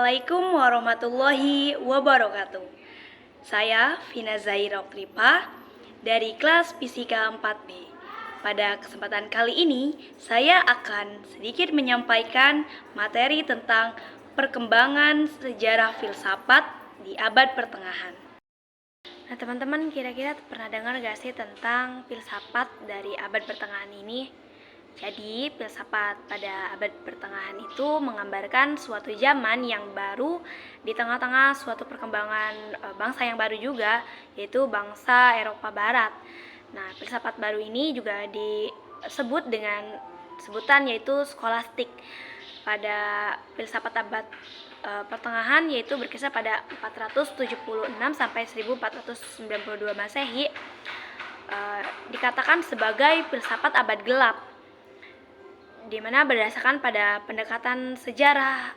Assalamualaikum warahmatullahi wabarakatuh. Saya Vina Zaira Okripa dari kelas Fisika 4B. Pada kesempatan kali ini, saya akan sedikit menyampaikan materi tentang perkembangan sejarah filsafat di abad pertengahan. Nah, teman-teman kira-kira pernah dengar gak sih tentang filsafat dari abad pertengahan ini? Jadi, filsafat pada abad pertengahan itu menggambarkan suatu zaman yang baru di tengah-tengah suatu perkembangan bangsa yang baru juga, yaitu bangsa Eropa Barat. Nah, filsafat baru ini juga disebut dengan sebutan yaitu skolastik. Pada filsafat abad pertengahan yaitu berkisar pada 476 sampai 1492 Masehi, dikatakan sebagai filsafat abad gelap, di mana berdasarkan pada pendekatan sejarah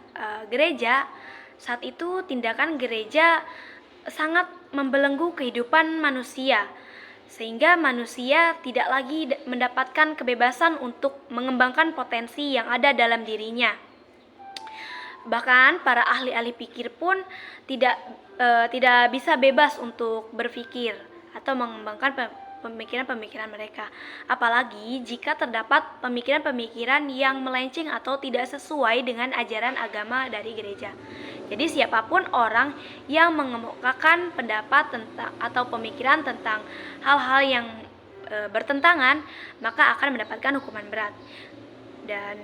gereja, saat itu tindakan gereja sangat membelenggu kehidupan manusia, sehingga manusia tidak lagi mendapatkan kebebasan untuk mengembangkan potensi yang ada dalam dirinya. Bahkan para ahli-ahli pikir pun tidak bisa bebas untuk berpikir atau mengembangkan pemikiran-pemikiran mereka, apalagi jika terdapat pemikiran-pemikiran yang melenceng atau tidak sesuai dengan ajaran agama dari gereja. Jadi siapapun orang yang mengemukakan pendapat tentang atau pemikiran tentang hal-hal yang bertentangan, maka akan mendapatkan hukuman berat. Dan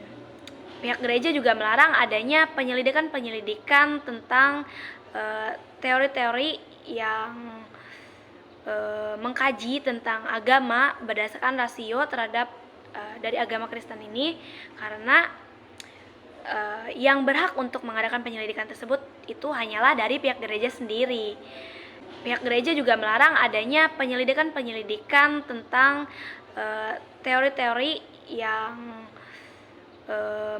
pihak gereja juga melarang adanya penyelidikan tentang teori-teori yang mengkaji tentang agama berdasarkan rasio terhadap dari agama Kristen ini, karena yang berhak untuk mengadakan penyelidikan tersebut itu hanyalah dari pihak gereja sendiri. Pihak gereja juga melarang adanya penyelidikan tentang teori-teori yang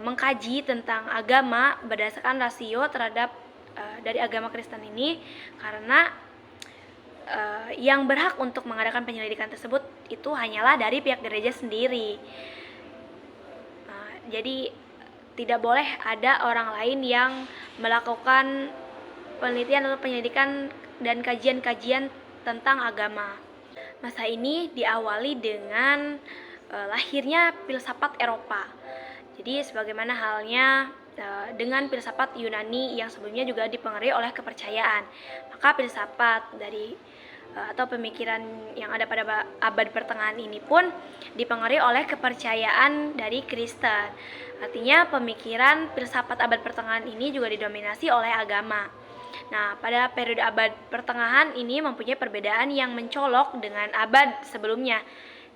mengkaji tentang agama berdasarkan rasio terhadap dari agama Kristen ini, karena yang berhak untuk mengadakan penyelidikan tersebut itu hanyalah dari pihak gereja sendiri. Jadi tidak boleh ada orang lain yang melakukan penelitian atau penyelidikan dan kajian-kajian tentang agama. Masa ini diawali dengan lahirnya filsafat Eropa. Jadi sebagaimana halnya dengan filsafat Yunani yang sebelumnya juga dipengaruhi oleh kepercayaan, maka filsafat dari atau pemikiran yang ada pada abad pertengahan ini pun dipengaruhi oleh kepercayaan dari Kristen. Artinya pemikiran filsafat abad pertengahan ini juga didominasi oleh agama. Nah, pada periode abad pertengahan ini mempunyai perbedaan yang mencolok dengan abad sebelumnya,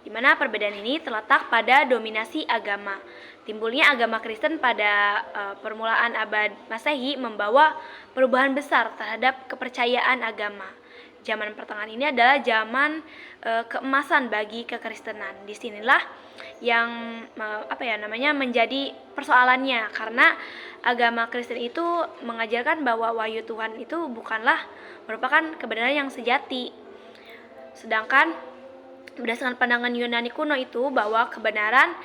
di mana perbedaan ini terletak pada dominasi agama. Timbulnya agama Kristen pada permulaan abad Masehi membawa perubahan besar terhadap kepercayaan agama. Zaman pertengahan ini adalah zaman keemasan bagi kekristenan. Disinilah yang menjadi persoalannya, karena agama Kristen itu mengajarkan bahwa wahyu Tuhan itu bukanlah merupakan kebenaran yang sejati. Sedangkan berdasarkan pandangan Yunani kuno itu bahwa kebenaran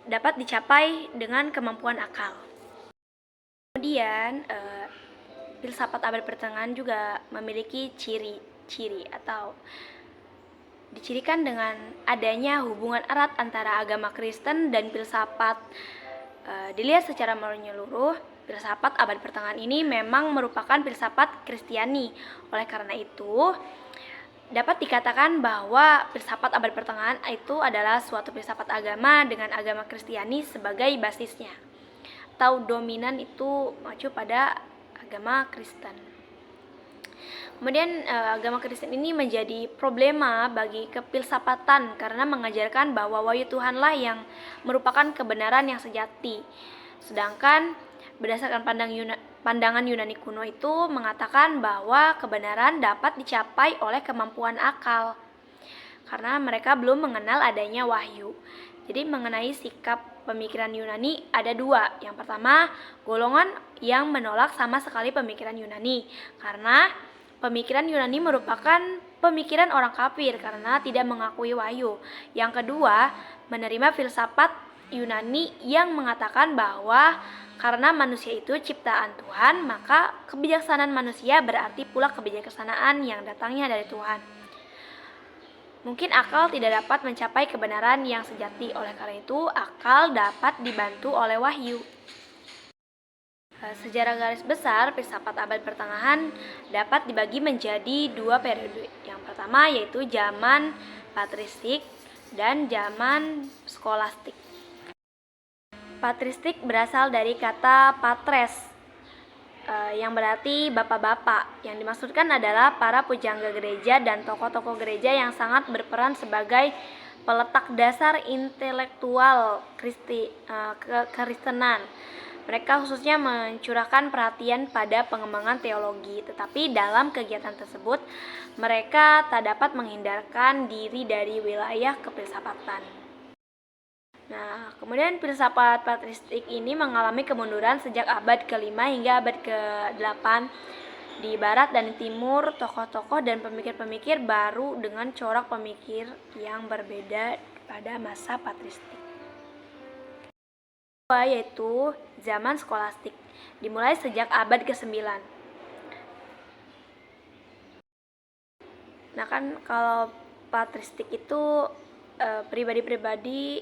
dapat dicapai dengan kemampuan akal. Kemudian filsafat abad pertengahan juga memiliki ciri atau dicirikan dengan adanya hubungan erat antara agama Kristen dan filsafat. Dilihat secara menyeluruh, filsafat abad pertengahan ini memang merupakan filsafat Kristiani. Oleh karena itu, dapat dikatakan bahwa filsafat abad pertengahan itu adalah suatu filsafat agama dengan agama Kristiani sebagai basisnya, atau dominan itu mengacu pada agama Kristen. Kemudian agama Kristen ini menjadi problema bagi kefilsafatan karena mengajarkan bahwa wahyu Tuhanlah yang merupakan kebenaran yang sejati. Sedangkan berdasarkan pandangan Yunani kuno itu mengatakan bahwa kebenaran dapat dicapai oleh kemampuan akal, karena mereka belum mengenal adanya wahyu. Jadi mengenai sikap pemikiran Yunani ada dua. Yang pertama, golongan yang menolak sama sekali pemikiran Yunani, karena pemikiran Yunani merupakan pemikiran orang kafir karena tidak mengakui wahyu. Yang kedua, menerima filsafat Yunani yang mengatakan bahwa karena manusia itu ciptaan Tuhan, maka kebijaksanaan manusia berarti pula kebijaksanaan yang datangnya dari Tuhan. Mungkin akal tidak dapat mencapai kebenaran yang sejati, oleh karena itu akal dapat dibantu oleh wahyu. Sejarah garis besar filsafat abad pertengahan dapat dibagi menjadi dua periode. Yang pertama yaitu zaman patristik dan zaman skolastik. Patristik berasal dari kata patres, yang berarti bapak-bapak. Yang dimaksudkan adalah para pujangga gereja dan tokoh-tokoh gereja yang sangat berperan sebagai peletak dasar intelektual kekristenan. Mereka khususnya mencurahkan perhatian pada pengembangan teologi, tetapi dalam kegiatan tersebut mereka tak dapat menghindarkan diri dari wilayah kefilsafatan. Nah, kemudian filsafat patristik ini mengalami kemunduran sejak abad ke-5 hingga abad ke-8. Di barat dan di timur, tokoh-tokoh dan pemikir-pemikir baru dengan corak pemikir yang berbeda pada masa patristik. Yaitu zaman skolastik, dimulai sejak abad ke-9. Nah kan kalau patristik itu pribadi-pribadi,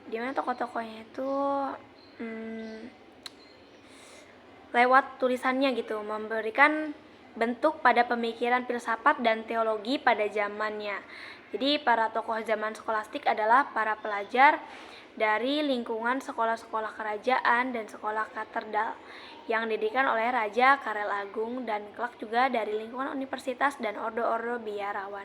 dimana tokoh-tokohnya itu lewat tulisannya gitu, memberikan bentuk pada pemikiran filsafat dan teologi pada zamannya. Jadi para tokoh zaman skolastik adalah para pelajar dari lingkungan sekolah-sekolah kerajaan dan sekolah katedral yang didirikan oleh Raja Karel Agung, dan kelak juga dari lingkungan universitas dan ordo-ordo biarawan.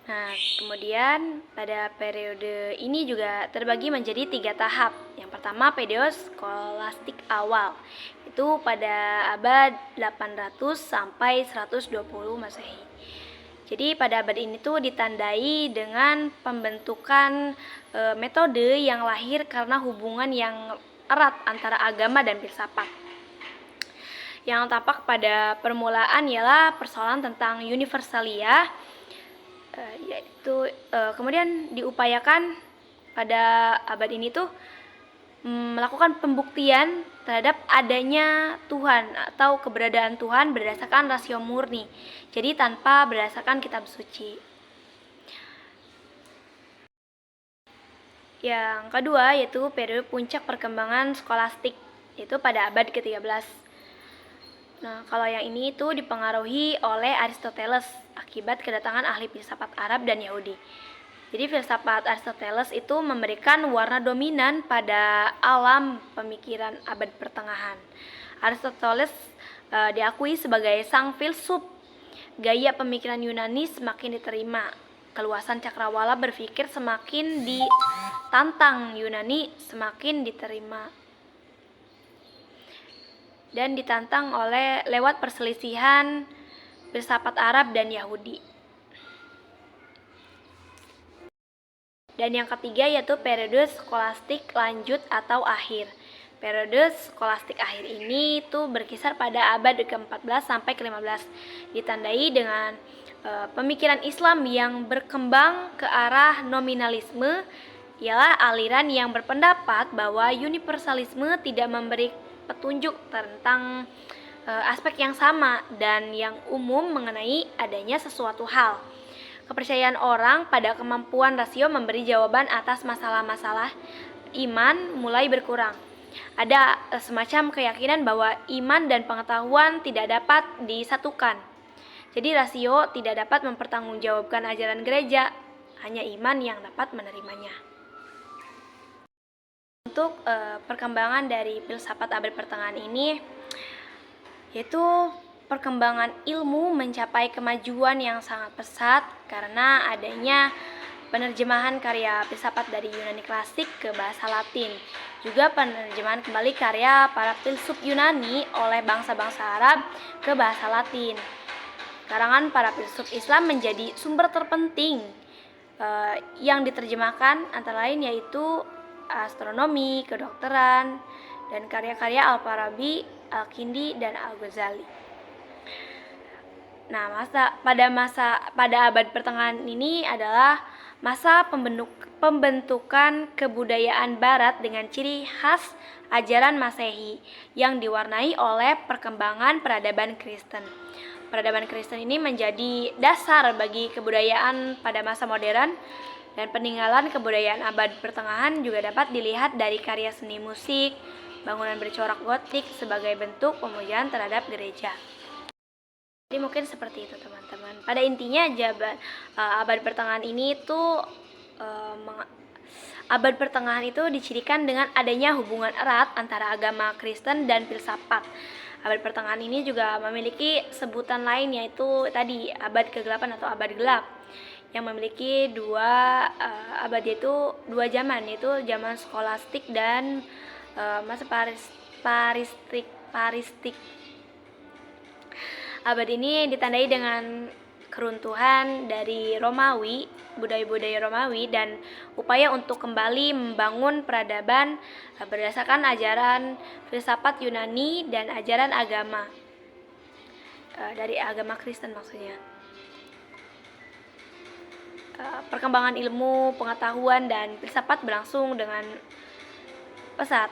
Nah, kemudian pada periode ini juga terbagi menjadi 3 tahap. Yang pertama, periode skolastik awal, itu pada abad 800 sampai 120 Masehi. Jadi pada abad ini tuh ditandai dengan pembentukan metode yang lahir karena hubungan yang erat antara agama dan filsafat. Yang tampak pada permulaan ialah persoalan tentang universalia, yaitu kemudian diupayakan pada abad ini tuh melakukan pembuktian terhadap adanya Tuhan atau keberadaan Tuhan berdasarkan rasio murni, jadi tanpa berdasarkan kitab suci. Yang kedua yaitu periode puncak perkembangan skolastik, yaitu pada abad ke-13. Nah, kalau yang ini itu dipengaruhi oleh Aristoteles akibat kedatangan ahli filsafat Arab dan Yahudi. Jadi filsafat Aristoteles itu memberikan warna dominan pada alam pemikiran abad pertengahan. Aristoteles diakui sebagai sang filsuf. Gaya pemikiran Yunani semakin diterima. Keluasan cakrawala berpikir semakin ditantang, Yunani semakin diterima dan ditantang oleh lewat perselisihan filsafat Arab dan Yahudi. Dan yang ketiga yaitu periode skolastik lanjut atau akhir. Periode skolastik akhir ini tuh berkisar pada abad ke-14 sampai ke-15, ditandai dengan pemikiran Islam yang berkembang ke arah nominalisme, ialah aliran yang berpendapat bahwa universalisme tidak memberi petunjuk tentang aspek yang sama dan yang umum mengenai adanya sesuatu hal. Kepercayaan orang pada kemampuan rasio memberi jawaban atas masalah-masalah iman mulai berkurang. Ada semacam keyakinan bahwa iman dan pengetahuan tidak dapat disatukan. Jadi rasio tidak dapat mempertanggungjawabkan ajaran gereja, hanya iman yang dapat menerimanya. Untuk perkembangan dari filsafat abad pertengahan ini, yaitu perkembangan ilmu mencapai kemajuan yang sangat pesat karena adanya penerjemahan karya filsafat dari Yunani klasik ke bahasa Latin, juga penerjemahan kembali karya para filsuf Yunani oleh bangsa-bangsa Arab ke bahasa Latin. Karangan para filsuf Islam menjadi sumber terpenting yang diterjemahkan antara lain yaitu astronomi, kedokteran, dan karya-karya Al-Farabi, Al-Kindi, dan Al-Ghazali. Nah, pada abad pertengahan ini adalah masa pembentukan kebudayaan Barat dengan ciri khas ajaran Masehi yang diwarnai oleh perkembangan peradaban Kristen. Peradaban Kristen ini menjadi dasar bagi kebudayaan pada masa modern, dan peninggalan kebudayaan abad pertengahan juga dapat dilihat dari karya seni musik, bangunan bercorak gotik sebagai bentuk pemujaan terhadap gereja. Jadi mungkin seperti itu teman-teman. Pada intinya abad pertengahan ini tuh abad pertengahan itu dicirikan dengan adanya hubungan erat antara agama Kristen dan filsafat. Abad pertengahan ini juga memiliki sebutan lain, yaitu tadi abad ke-8 atau abad gelap, yang memiliki dua abad, yaitu dua zaman, yaitu zaman skolastik dan masa paristik. Abad ini ditandai dengan keruntuhan dari Romawi, budaya-budaya Romawi, dan upaya untuk kembali membangun peradaban berdasarkan ajaran filsafat Yunani dan ajaran agama dari agama Kristen maksudnya. Perkembangan ilmu, pengetahuan, dan filsafat berlangsung dengan pesat,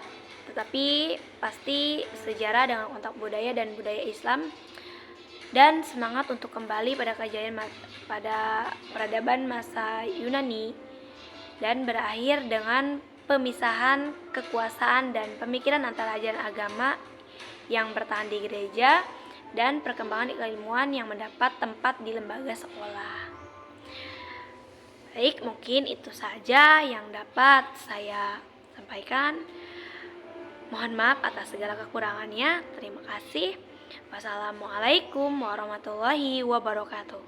tetapi pasti sejarah dengan kontak budaya dan budaya Islam dan semangat untuk kembali pada kejayaan pada peradaban masa Yunani, dan berakhir dengan pemisahan kekuasaan dan pemikiran antara ajaran agama yang bertahan di gereja dan perkembangan keilmuan yang mendapat tempat di lembaga sekolah. Baik, mungkin itu saja yang dapat saya sampaikan. Mohon maaf atas segala kekurangannya. Terima kasih. Wassalamualaikum warahmatullahi wabarakatuh.